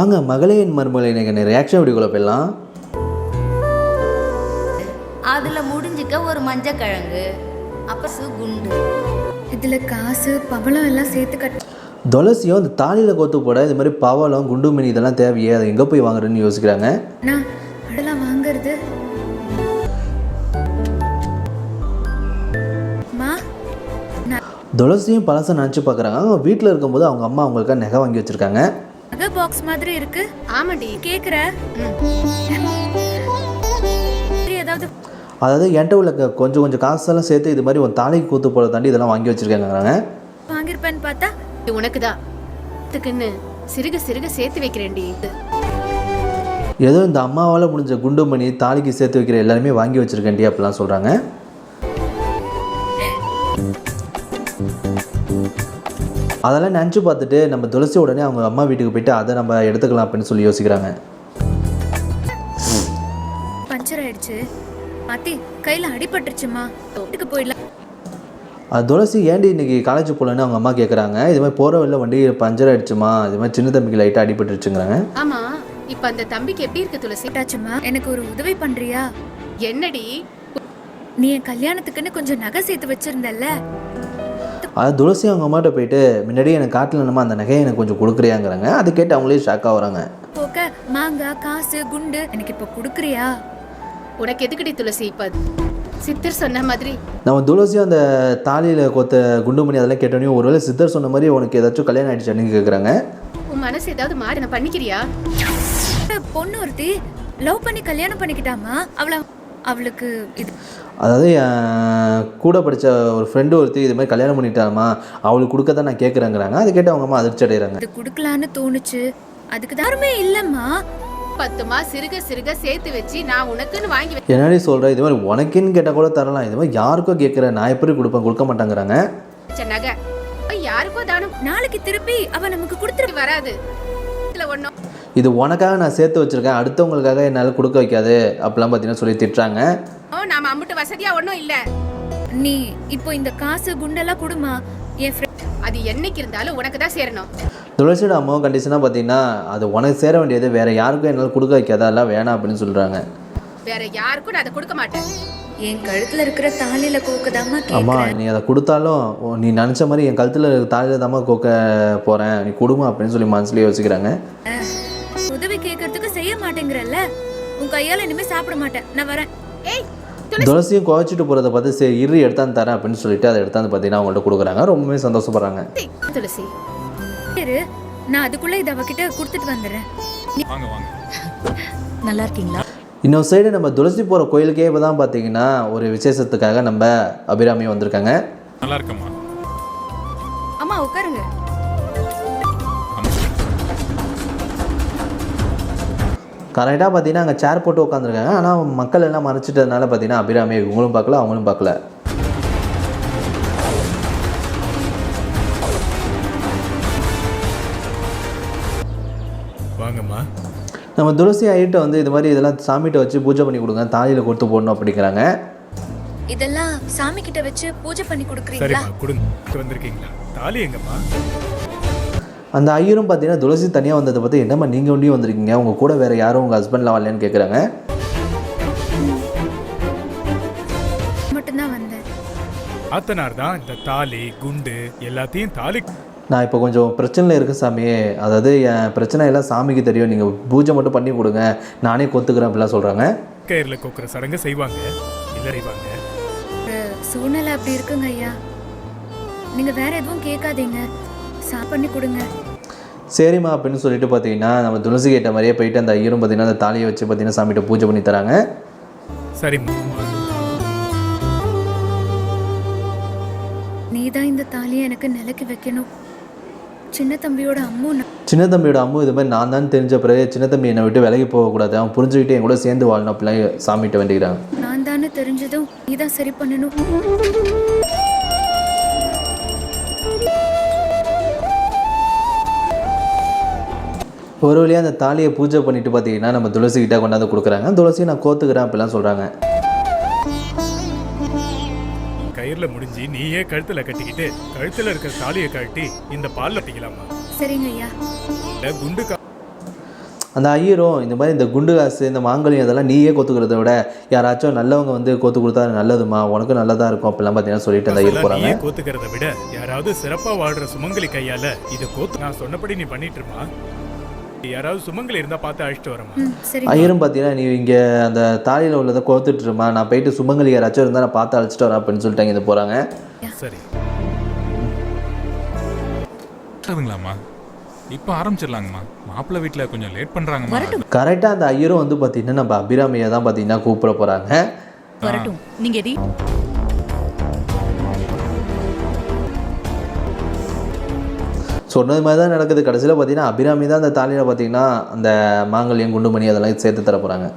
வாங்க மகளே என் மருமகளே எனக்கு ரியாக்ஷன் வீடியோக்குள்ள போயிடலாம். அதுல முடிஞ்சுக்க ஒரு மஞ்சக்கிழங்கு அப்பசு குண்டு இதுல காசு பவளம் எல்லாம் சேர்த்து கட்ட துளசியும் அந்த தாலியில் கோத்து போட இது மாதிரி பவளம் குண்டு மணி இதெல்லாம் தேவையே, அதை எங்கே போய் வாங்குறதுன்னு யோசிக்கிறாங்க. நான் அதெல்லாம் வாங்குறது துளசியும் பழசை நினச்சி பார்க்குறாங்க. அவங்க வீட்டில் இருக்கும்போது அவங்க அம்மா அவங்களுக்காக நகை வாங்கி வச்சுருக்காங்க. நகை பாக்ஸ் மாதிரி இருக்கு. ஆமாடி கேட்குற ஏதாவது அதாவது என்கிட்ட உள்ள கொஞ்சம் கொஞ்சம் காசெல்லாம் சேர்த்து இது மாதிரி ஒரு தாலிக்கு கூத்து போட தாண்டி இதெல்லாம் வாங்கி வச்சுருக்காங்க. வாங்கியிருப்பேன்னு பார்த்தா உனக்கு தான் இதுக்குன்னு சிறுக சிறுக சேர்த்து வைக்கிறேன்டி. ஏதோ இந்த அம்மாவால் முடிஞ்ச குண்டு மணி தாலிக்கு சேர்த்து வைக்கிற எல்லாருமே வாங்கி வச்சுருக்கேன்டி அப்படிலாம் சொல்கிறாங்க. அதெல்லாம் நினச்சி பார்த்துட்டு நம்ம துளசி உடனே அவங்க அம்மா வீட்டுக்கு போயிட்டு அதை நம்ம எடுத்துக்கலாம் அப்படின்னு சொல்லி யோசிக்கிறாங்க. பஞ்சர் ஆயிடுச்சு மாத்தி கையில் அடிபட்டுருச்சுமா, வீட்டுக்கு போயிடலாம். அது துளசி ஏண்டி இன்றைக்கி காலேஜ் போகலன்னு அவங்க அம்மா கேட்குறாங்க. இது மாதிரி போகிற வழியில வண்டி பஞ்சர் ஆகிடுச்சுமா, இது மாதிரி சின்ன தம்பிக்கு லைட்டாக அடிபட்டுருச்சுங்கிறாங்க. ஆமா, இப்போ அந்த தம்பிக்கு எப்படி இருக்கு துளசி? டாச்சுமா எனக்கு ஒரு உதவி பண்ணுறியா? என்னடி? நீ என் கல்யாணத்துக்குன்னு கொஞ்சம் நகை சேர்த்து வச்சிருந்தல்ல, அது துளசி அவங்க அம்மாட்ட போயிட்டு முன்னாடியே எனக்கு காட்டில் நம்ம அந்த நகையை எனக்கு கொஞ்சம் கொடுக்குறியாங்கிறாங்க. அது கேட்டு அவங்களே ஷாக் ஆகுறாங்க. போக்க மாங்காய் காசு குண்டு எனக்கு இப்போ கொடுக்குறியா? உனக்கு எதுக்குடி துளசி? இப்போ சித்தர் சொன்ன மாதிரி நம்ம துளசியும் அந்த தாலியில் கொத்த குண்டுமணி அதெல்லாம் கேட்டோன்னே ஒருவேளை சித்தர் சொன்ன மாதிரி உனக்கு ஏதாச்சும் கல்யாணம் ஆகிடுச்சான்னு கேட்குறாங்க. உன் மனசு ஏதாவது மாறி நான் பண்ணிக்கிறியா? பொண்ணு ஒருத்தி லவ் பண்ணி கல்யாணம் பண்ணிக்கிட்டாமா, அவளுக்கு இது அதாவது கூட படித்த ஒரு ஃப்ரெண்டு ஒருத்தி இது மாதிரி கல்யாணம் பண்ணிட்டாமா, அவளுக்கு கொடுக்க தான் நான் கேட்குறேங்கிறாங்க. அதை கேட்டு அவங்க அம்மா அதிர்ச்சி அடைகிறாங்க. இது கொடுக்கலான்னு தோணுச்சு, அதுக்கு தாருமே இல்லைம்மா. 10 மா சிறுக சிறுக சேர்த்து வச்சு நான் உனக்குன்னு வாங்கி என்னடி சொல்கிறேன், இது மாதிரி உனக்குன்னு கேட்டால் கூட தரலாம், இது மாதிரி யாருக்கோ கேட்குறேன், நான் எப்படி கொடுப்பேன், கொடுக்க மாட்டேங்கிறாங்க. வச்ச நகை யாருக்கோ தானம் நாளைக்கு திருப்பி அவ நமக்கு கொடுத்துட்டு வராது. இதுல ஒன்றும் இது உனக்காக நான் சேர்த்து வச்சுருக்கேன், அடுத்தவங்களுக்காக என்னால் கொடுக்க வைக்காது அப்படிலாம் பார்த்தீங்கன்னா சொல்லி திட்டுறாங்க. நாம அம்பிட்டு வசதியா ஒன்றும் இல்லை. நீ இப்போ இந்த காசு குண்டெல்லாம் கொடுமா, என் ஃப்ரெண்ட் அது என்னைக்கு இருந்தாலும் உனக்கு தான் சேரணும். துளசியோட அம்மாவும் கண்டிஷனாக பார்த்தீங்கன்னா அது உனக்கு சேர வேண்டியது, வேறு யாருக்கும் என்னால் கொடுக்க வைக்காத, அதெல்லாம் வேணாம் அப்படின்னு சொல்கிறாங்க. வேற யாருக்கும் நான் அதை கொடுக்க மாட்டேன். என் கழுத்துல இருக்கிற தாலியில கோக்குதாமா அம்மா நீ அதை கொடுத்தாலும் நீ நினச்ச மாதிரி என் கழுத்தில் தாலியில் தாம்மா கோக்க போகிறேன், நீ கொடுமா அப்படின்னு சொல்லி மனசுலேயே யோசிக்கிறாங்க. உதவி கேட்கறதுக்கு செய்ய மாட்டேங்கிறல்ல, உன் கையால் இனிமே சாப்பிட மாட்டேன், நான் வரேன். ஏய் துளசியும் குறைச்சிட்டு போகிறத பார்த்து சரி இரு எடுத்தாந்து தரேன் அப்படின்னு சொல்லிட்டு அதை எடுத்தாந்து பார்த்தீங்கன்னா அவங்கள்ட்ட கொடுக்குறாங்க. ரொம்பவே சந்தோஷப்படுறாங்க. துளசி நான் அதுக்குள்ள இதை அவகிட்ட கொடுத்துட்டு வந்துடுறேன். நல்லா இருக்கீங்களா? இன்னொரு சைடு நம்ம துளசி போகிற கோயிலுக்கே இப்போ தான் பார்த்தீங்கன்னா ஒரு விசேஷத்துக்காக நம்ம அபிராமி வந்திருக்காங்க. நல்லா இருக்கம்மா. அம்மா உட்காருங்க. கரெக்டாக பார்த்தீங்கன்னா அங்கே சேர் போட்டு உட்காந்துருக்காங்க. ஆனால் மக்கள் எல்லாம் மறைச்சிட்டதுனால பார்த்தீங்கன்னா அபிராமி இவங்களும் பார்க்கல அவங்களும் பார்க்கல. வாங்கம்மா. நம்ம துளசி ஆகிட்ட வந்து இது மாதிரி இதெல்லாம் சாமிகிட்ட வச்சு பூஜை பண்ணி கொடுங்க, தாலியில் கொடுத்து போடணும் அப்படிங்கிறாங்க. இதெல்லாம் சாமி கிட்ட வச்சு பூஜை பண்ணி கொடுக்குறீங்களா? சரிம்மா கொடுங்க. வந்திருக்கீங்களா? தாலி எங்கம்மா? அந்த ஐயரும் பார்த்தீங்கன்னா துளசி தனியாக வந்ததை பார்த்து என்னம்மா நீங்கள் ஒண்டியும் வந்திருக்கீங்க, உங்கள் கூட வேறு யாரும் உங்கள் ஹஸ்பண்ட்லாம் வரலையான்னு கேட்குறாங்க. மட்டும்தான் வந்தேன். ஆத்தனார் தான் இந்த தாலி குண்டு எல்லாத்தையும் தாலி. நான் இப்போ கொஞ்சம் பிரச்சனையில் இருக்கேன் சாமி, அதாவது என் பிரச்சனை எல்லாம் சாமிக்கு தெரியும், நீங்கள் பூஜை மட்டும் பண்ணி கொடுங்க, நானே கொத்துக்கிறேன் அப்படிலாம் சொல்கிறாங்க. கயிறில் கொக்குற சடங்கு செய்வாங்க இல்லை செய்வாங்க. சூழ்நிலை அப்படி இருக்குங்க ஐயா, நீங்கள் வேற எதுவும் கேட்காதீங்க, பண்ணி கொடுங்க. சரிம்மா அப்படின்னு சொல்லிட்டு பார்த்தீங்கன்னா நம்ம துளசி கேட்ட மாதிரியே போயிட்டு அந்த ஐயரும் பார்த்தீங்கன்னா அந்த தாலியை வச்சு பார்த்தீங்கன்னா சாமிகிட்ட பூஜை பண்ணி தராங்க. சரிம்மா. நீ தான் இந்த தாலியை எனக்கு நிலைக்கு வைக்கணும். சின்ன தம்பியோட அம்மு இது மாதிரி நான் தான் தெரிஞ்ச பிறகு சின்ன தம்பி என்னை விட்டு விலகி போகக்கூடாது, அவன் புரிஞ்சுக்கிட்டு என் கூட சேர்ந்து வாழணும் அப்படிலாம் சாமிகிட்ட வேண்டிக்கிறாங்க. நான் தானே தெரிஞ்சதும் நீ தான் சரி பண்ணணும். ஒரு வழியாக அந்த தாலியை பூஜை பண்ணிட்டு பார்த்தீங்கன்னா நம்ம துளசிக்கிட்ட கொண்டாந்து கொடுக்குறாங்க. துளசி நான் கோத்துக்கிறேன் அப்படிலாம் சொல்கிறாங்க. கயிறில் முடிஞ்சு நீயே கழுத்தில் கட்டிக்கிட்டு கழுத்தில் இருக்கிற தாலியை கட்டி இந்த பால் கட்டிக்கலாமா? சரிங்க ஐயா. குண்டு அந்த ஐயரும் இந்த மாதிரி இந்த குண்டு காசு இந்த மாங்கல்யம் இதெல்லாம் நீயே கோத்துக்கிறத விட யாராச்சும் நல்லவங்க வந்து கோத்து கொடுத்தா நல்லதுமா, உனக்கு நல்லதாக இருக்கும் அப்படிலாம் பார்த்தீங்கன்னா சொல்லிட்டு அந்த ஐயர் போகிறாங்க. நீயே கோத்துக்கிறத விட யாராவது சிறப்பா வாழ்ற சுமங்கலி கையால இதை கோத்து நான் சொன்னபடி நீ பண்ணிட்டு இருமா. யாராவது சுமங்கலி இருந்தா பார்த்து அழைச்சிட்டு வரமா. சரி ஐயரும் பார்த்தீங்கன்னா நீ இங்கே அந்த தாலியில் உள்ளதை கோத்துட்டுருமா, நான் போயிட்டு சுமங்கலி யாராச்சும் இருந்தால் நான் பார்த்து அழைச்சிட்டு வரேன் அப்படின்னு சொல்லிட்டாங்க. இது போகிறாங்க. சரி அதுங்களாம்மா இப்போ ஆரம்பிச்சிடலாங்கம்மா. மாப்பிள்ளை வீட்டில் கொஞ்சம் லேட் பண்ணுறாங்கம்மா. கரெக்டாக அந்த ஐயரும் வந்து பார்த்தீங்கன்னா நம்ம அபிராமியை தான் பார்த்தீங்கன்னா கூப்பிட போகிறாங்க. வரட்டும், நீங்க எதி சொன்னது மாதிரி தான் நடக்குது. கடைசியில் பார்த்தீங்கன்னா அபிராமி தான் அந்த தாலியில் பார்த்தீங்கன்னா அந்த மாங்கல்யம் குண்டுமணி அதெல்லாம் சேர்த்து தர போகிறாங்க.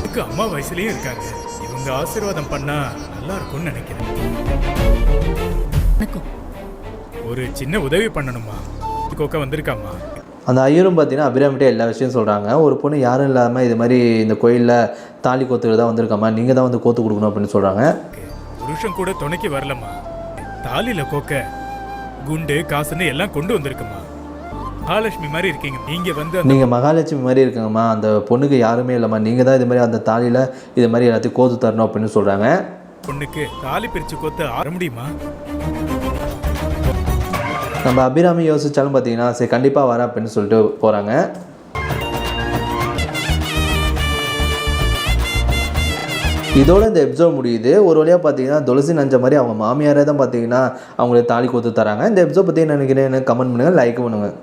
இதுக்கு அம்மா வயசுலயும் இருக்காங்க. இவங்க ஆசீர்வாதம் பண்ணா நல்லா இருக்கும்னு நினைக்கிறேன். ஒரு சின்ன உதவி பண்ணணுமா? கோக்க வந்திருக்காமா. அந்த ஐயரும் பார்த்தீங்கன்னா அபிராமிகிட்ட எல்லா விஷயம் சொல்கிறாங்க. ஒரு பொண்ணு யாரும் இல்லாமல் இது மாதிரி இந்த கோயிலில் தாலி கோத்துக்கிட்டு தான் வந்திருக்காமா, நீங்கள் தான் வந்து கோத்து கொடுக்கணும் அப்படின்னு சொல்கிறாங்க. புருஷன் கூட துணைக்கு வரலம்மா. தாலியில கோக்க குண்டு காசுன்னு எல்லாம் கொண்டு வந்திருக்குமா. மகாலட்சுமி மாதிரி இருக்கீங்க நீங்க வந்து. நீங்கள் மகாலட்சுமி மாதிரி இருக்குங்கம்மா, அந்த பொண்ணுக்கு யாருமே இல்லைம்மா, நீங்கள் தான் இது மாதிரி அந்த தாலியில் இது மாதிரி எல்லாத்தையும் கோத்து தரணும் அப்படின்னு சொல்கிறாங்க. பொண்ணுக்கு தாலி பிரிச்சு கோத்து ஆற முடியுமா? நம்ம அபிராமி யோசிச்சாலும் பார்த்தீங்கன்னா சரி கண்டிப்பாக வரேன் அப்படின்னு சொல்லிட்டு போகிறாங்க. இதோட இந்த எபிசோட் முடியுது. ஒரு வழியாக பார்த்தீங்கன்னா துளசி நஞ்ச மாதிரி அவங்க மாமியாரே தான் பார்த்தீங்கன்னா அவங்களுக்கு தாலி கோத்து தராங்க. இந்த எபிசோட் பற்றி என்ன நினைக்கிறேன்னு கமெண்ட் பண்ணுங்கள், லைக் பண்ணுங்கள்.